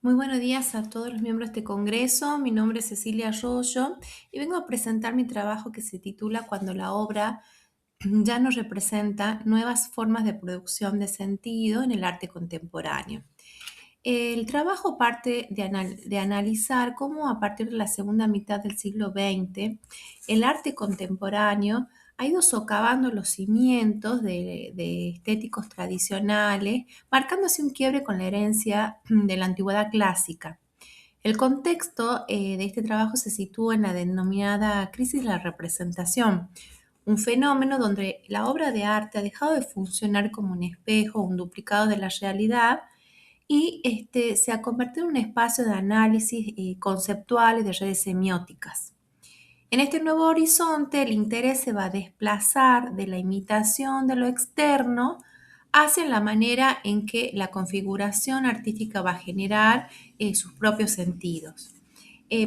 Muy buenos días a todos los miembros de este congreso. Mi nombre es Cecilia Arroyo y vengo a presentar mi trabajo que se titula Cuando la obra ya no representa nuevas formas de producción de sentido en el arte contemporáneo. El trabajo parte de analizar cómo a partir de la segunda mitad del siglo XX el arte contemporáneo ha ido socavando los cimientos de estéticos tradicionales, marcando así un quiebre con la herencia de la antigüedad clásica. El contexto de este trabajo se sitúa en la denominada crisis de la representación, un fenómeno donde la obra de arte ha dejado de funcionar como un espejo, un duplicado de la realidad y se ha convertido en un espacio de análisis conceptual y de redes semióticas. En este nuevo horizonte, el interés se va a desplazar de la imitación de lo externo hacia la manera en que la configuración artística va a generar sus propios sentidos.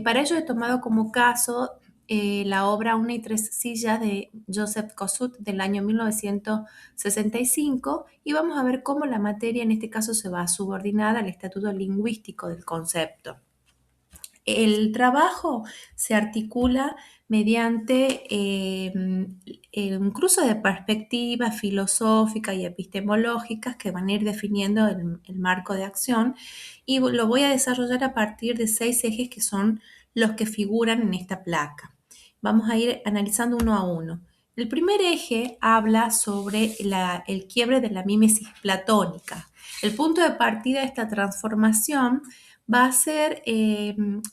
Para ello he tomado como caso la obra Una y tres sillas de Joseph Kosuth del año 1965 y vamos a ver cómo la materia en este caso se va a subordinar al estatuto lingüístico del concepto. El trabajo se articula mediante un cruce de perspectivas filosóficas y epistemológicas que van a ir definiendo el marco de acción y lo voy a desarrollar a partir de 6 ejes que son los que figuran en esta placa. Vamos a ir analizando uno a uno. El primer eje habla sobre el quiebre de la mímesis platónica. El punto de partida de esta transformación va a ser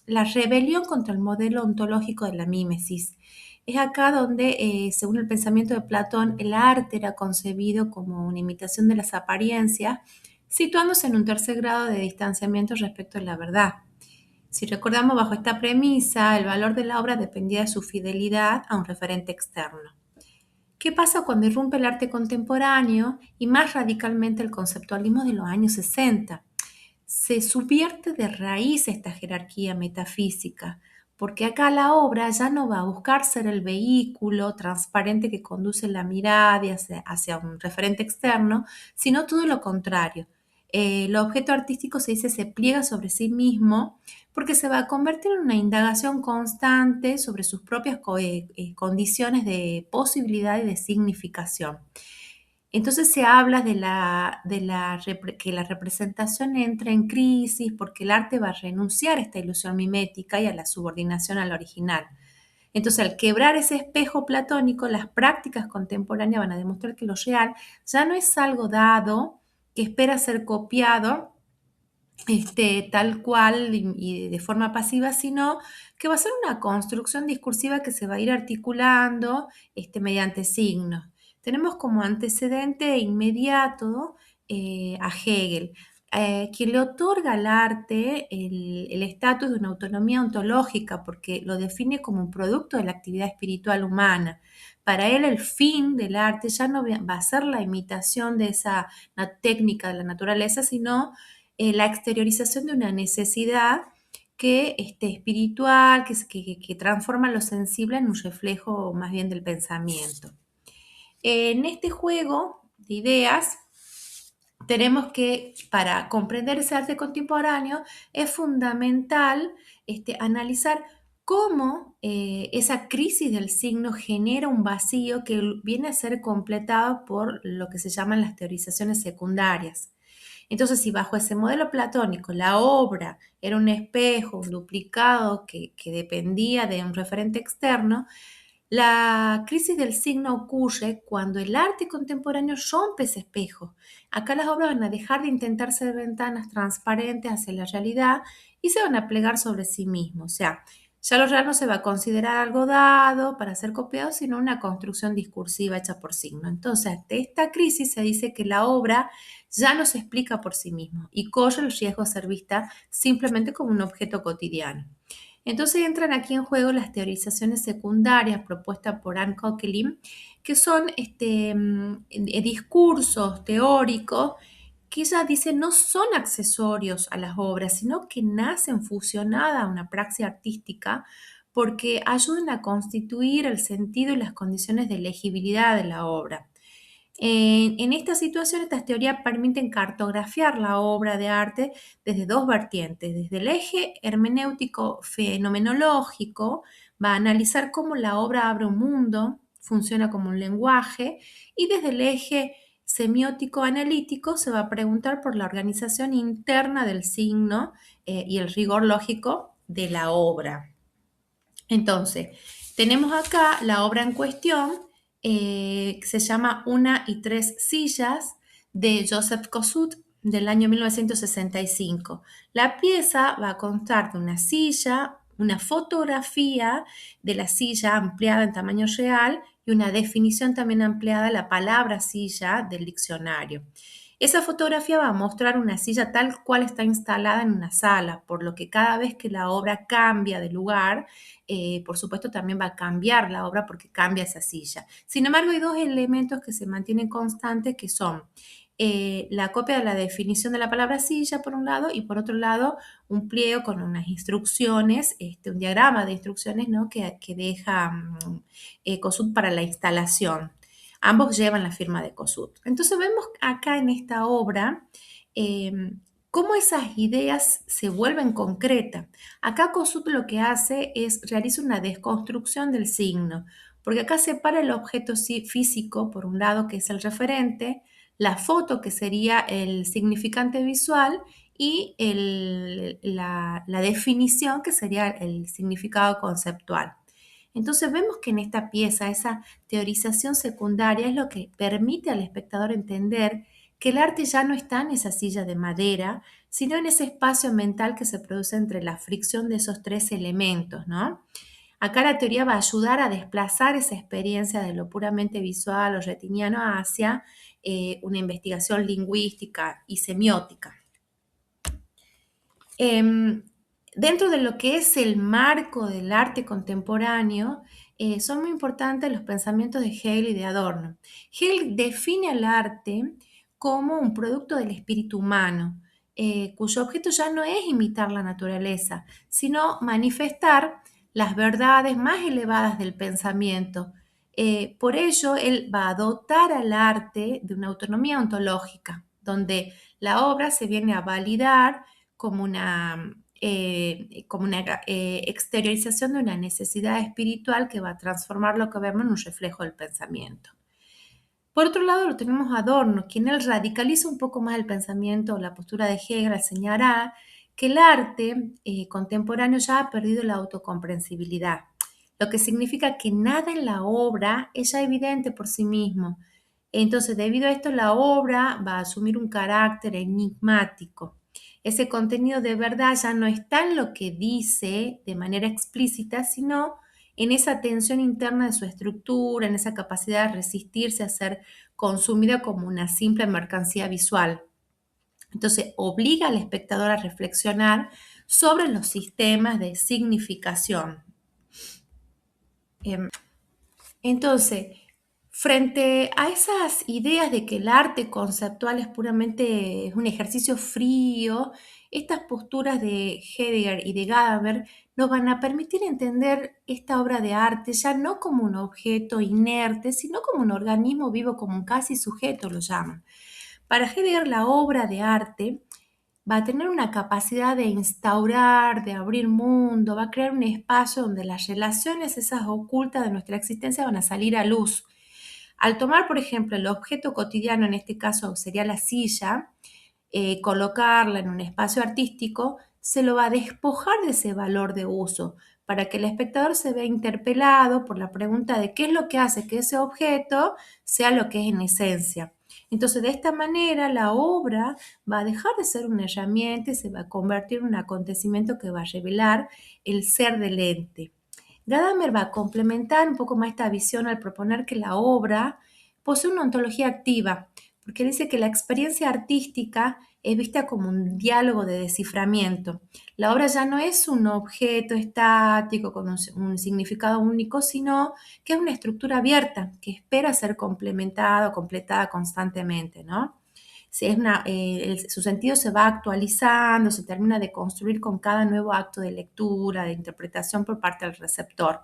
la rebelión contra el modelo ontológico de la mímesis. Es acá donde, según el pensamiento de Platón, el arte era concebido como una imitación de las apariencias, situándose en un tercer grado de distanciamiento respecto a la verdad. Si recordamos, bajo esta premisa, el valor de la obra dependía de su fidelidad a un referente externo. ¿Qué pasa cuando irrumpe el arte contemporáneo y más radicalmente el conceptualismo de los años 60? Se subvierte de raíz esta jerarquía metafísica, porque acá la obra ya no va a buscar ser el vehículo transparente que conduce la mirada hacia un referente externo, sino todo lo contrario. El objeto artístico se pliega sobre sí mismo porque se va a convertir en una indagación constante sobre sus propias condiciones de posibilidad y de significación. Entonces se habla que la representación entra en crisis porque el arte va a renunciar a esta ilusión mimética y a la subordinación al original. Entonces, al quebrar ese espejo platónico, las prácticas contemporáneas van a demostrar que lo real ya no es algo dado que espera ser copiado tal cual y de forma pasiva, sino que va a ser una construcción discursiva que se va a ir articulando mediante signos. Tenemos como antecedente inmediato a Hegel, quien le otorga al arte el estatus de una autonomía ontológica porque lo define como un producto de la actividad espiritual humana. Para él el fin del arte ya no va a ser la imitación de esa técnica de la naturaleza, sino la exteriorización de una necesidad que espiritual, que transforma lo sensible en un reflejo más bien del pensamiento. En este juego de ideas, tenemos que, para comprender ese arte contemporáneo, es fundamental analizar cómo esa crisis del signo genera un vacío que viene a ser completado por lo que se llaman las teorizaciones secundarias. Entonces, si bajo ese modelo platónico la obra era un espejo, un duplicado que dependía de un referente externo, la crisis del signo ocurre cuando el arte contemporáneo rompe ese espejo. Acá las obras van a dejar de intentar ser ventanas transparentes hacia la realidad y se van a plegar sobre sí mismos. O sea, ya lo real no se va a considerar algo dado para ser copiado, sino una construcción discursiva hecha por signo. Entonces, de esta crisis se dice que la obra ya no se explica por sí mismo y corre el riesgo de ser vista simplemente como un objeto cotidiano. Entonces entran aquí en juego las teorizaciones secundarias propuestas por Anne Coquelin, que son discursos teóricos que ella dice no son accesorios a las obras, sino que nacen fusionadas a una praxis artística porque ayudan a constituir el sentido y las condiciones de legibilidad de la obra. En esta situación, estas teorías permiten cartografiar la obra de arte desde dos vertientes. Desde el eje hermenéutico fenomenológico, va a analizar cómo la obra abre un mundo, funciona como un lenguaje, y desde el eje semiótico analítico se va a preguntar por la organización interna del signo y el rigor lógico de la obra. Entonces, tenemos acá la obra en cuestión, que se llama Una y tres sillas, de Joseph Kosuth, del año 1965. La pieza va a constar de una silla, una fotografía de la silla ampliada en tamaño real y una definición también ampliada de la palabra silla del diccionario. Esa fotografía va a mostrar una silla tal cual está instalada en una sala, por lo que cada vez que la obra cambia de lugar, por supuesto también va a cambiar la obra porque cambia esa silla. Sin embargo, hay dos elementos que se mantienen constantes que son la copia de la definición de la palabra silla por un lado y por otro lado un pliego con unas instrucciones, un diagrama de instrucciones, ¿no? que deja Kosuth para la instalación. Ambos llevan la firma de Kosuth. Entonces vemos acá en esta obra eh, cómo esas ideas se vuelven concretas. Acá Kosuth lo que hace es realiza una desconstrucción del signo, porque acá separa el objeto físico, por un lado, que es el referente, la foto, que sería el significante visual, y la definición, que sería el significado conceptual. Entonces vemos que en esta pieza esa teorización secundaria es lo que permite al espectador entender que el arte ya no está en esa silla de madera, sino en ese espacio mental que se produce entre la fricción de esos tres elementos, ¿no? Acá la teoría va a ayudar a desplazar esa experiencia de lo puramente visual o retiniano hacia una investigación lingüística y semiótica. Em, Dentro de lo que es el marco del arte contemporáneo, son muy importantes los pensamientos de Hegel y de Adorno. Hegel define al arte como un producto del espíritu humano, cuyo objeto ya no es imitar la naturaleza, sino manifestar las verdades más elevadas del pensamiento. Por ello, él va a dotar al arte de una autonomía ontológica, donde la obra se viene a validar como una exteriorización de una necesidad espiritual que va a transformar lo que vemos en un reflejo del pensamiento. Por otro lado, lo tenemos a Adorno, quien él radicaliza un poco más el pensamiento o la postura de Hegel al señalar que el arte contemporáneo ya ha perdido la autocomprensibilidad, lo que significa que nada en la obra es ya evidente por sí mismo. Entonces, debido a esto, la obra va a asumir un carácter enigmático. Ese contenido de verdad ya no está en lo que dice de manera explícita, sino en esa tensión interna de su estructura, en esa capacidad de resistirse a ser consumida como una simple mercancía visual. Entonces, obliga al espectador a reflexionar sobre los sistemas de significación. Entonces, frente a esas ideas de que el arte conceptual es puramente un ejercicio frío, estas posturas de Heidegger y de Gadamer nos van a permitir entender esta obra de arte ya no como un objeto inerte, sino como un organismo vivo, como un casi sujeto lo llaman. Para Heidegger, la obra de arte va a tener una capacidad de instaurar, de abrir mundo, va a crear un espacio donde las relaciones esas ocultas de nuestra existencia van a salir a luz. Al tomar, por ejemplo, el objeto cotidiano, en este caso sería la silla, colocarla en un espacio artístico, se lo va a despojar de ese valor de uso para que el espectador se vea interpelado por la pregunta de qué es lo que hace que ese objeto sea lo que es en esencia. Entonces, de esta manera, la obra va a dejar de ser una herramienta y se va a convertir en un acontecimiento que va a revelar el ser del ente. Gadamer va a complementar un poco más esta visión al proponer que la obra posee una ontología activa, porque dice que la experiencia artística es vista como un diálogo de desciframiento. La obra ya no es un objeto estático con un significado único, sino que es una estructura abierta que espera ser complementada o completada constantemente, ¿no? su sentido se va actualizando, se termina de construir con cada nuevo acto de lectura, de interpretación por parte del receptor.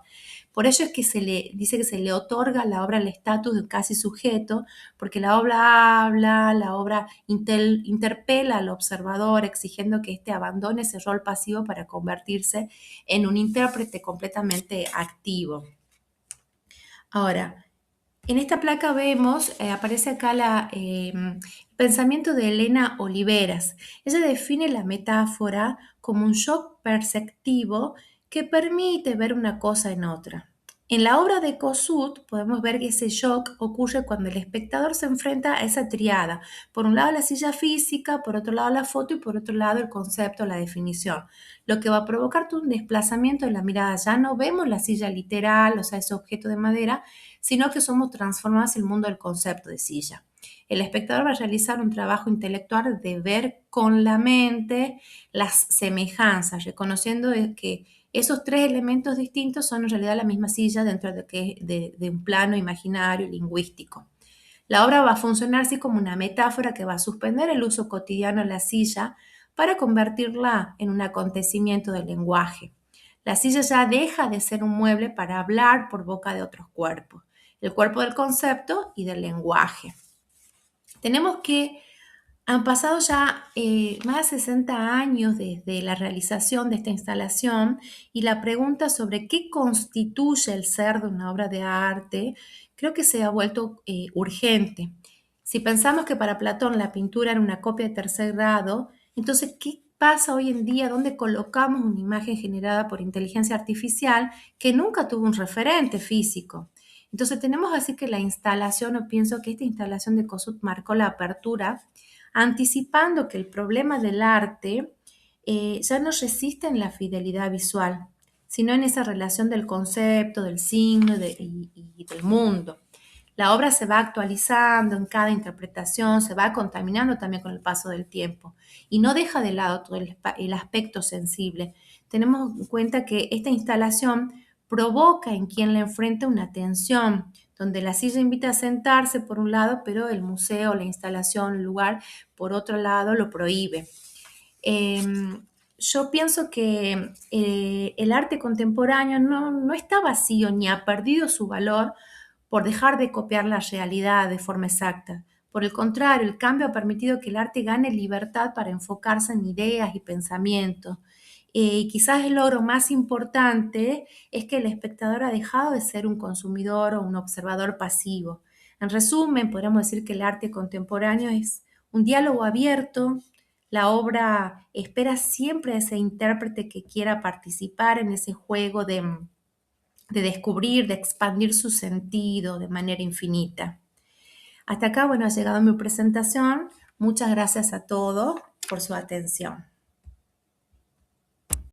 Por ello es que se le dice que se le otorga a la obra el estatus de casi sujeto, porque la obra habla, la obra interpela al observador, exigiendo que éste abandone ese rol pasivo para convertirse en un intérprete completamente activo. Ahora, en esta placa vemos, aparece acá el pensamiento de Elena Oliveras. Ella define la metáfora como un shock perceptivo que permite ver una cosa en otra. En la obra de Kossuth podemos ver que ese shock ocurre cuando el espectador se enfrenta a esa triada. Por un lado la silla física, por otro lado la foto y por otro lado el concepto, la definición. Lo que va a provocar un desplazamiento de la mirada. Ya no vemos la silla literal, o sea, ese objeto de madera, sino que somos transformados en el mundo del concepto de silla. El espectador va a realizar un trabajo intelectual de ver con la mente las semejanzas, reconociendo que esos tres elementos distintos son en realidad la misma silla dentro de un plano imaginario lingüístico. La obra va a funcionar así como una metáfora que va a suspender el uso cotidiano de la silla para convertirla en un acontecimiento del lenguaje. La silla ya deja de ser un mueble para hablar por boca de otros cuerpos, el cuerpo del concepto y del lenguaje. Tenemos que han pasado ya más de 60 años desde la realización de esta instalación y la pregunta sobre qué constituye el ser de una obra de arte creo que se ha vuelto urgente. Si pensamos que para Platón la pintura era una copia de tercer grado, entonces, ¿qué pasa hoy en día? ¿Dónde colocamos una imagen generada por inteligencia artificial que nunca tuvo un referente físico? Entonces, tenemos así que la instalación, o pienso que esta instalación de Kossuth marcó la apertura anticipando que el problema del arte ya no resiste en la fidelidad visual, sino en esa relación del concepto, del signo y del mundo. La obra se va actualizando en cada interpretación, se va contaminando también con el paso del tiempo y no deja de lado todo el aspecto sensible. Tenemos en cuenta que esta instalación provoca en quien la enfrenta una tensión, donde la silla invita a sentarse por un lado, pero el museo, la instalación, el lugar, por otro lado, lo prohíbe. Yo pienso que el arte contemporáneo no está vacío ni ha perdido su valor por dejar de copiar la realidad de forma exacta. Por el contrario, el cambio ha permitido que el arte gane libertad para enfocarse en ideas y pensamientos. Y quizás el logro más importante es que el espectador ha dejado de ser un consumidor o un observador pasivo. En resumen, podríamos decir que el arte contemporáneo es un diálogo abierto. La obra espera siempre a ese intérprete que quiera participar en ese juego de descubrir, de expandir su sentido de manera infinita. Hasta acá, bueno, ha llegado mi presentación. Muchas gracias a todos por su atención.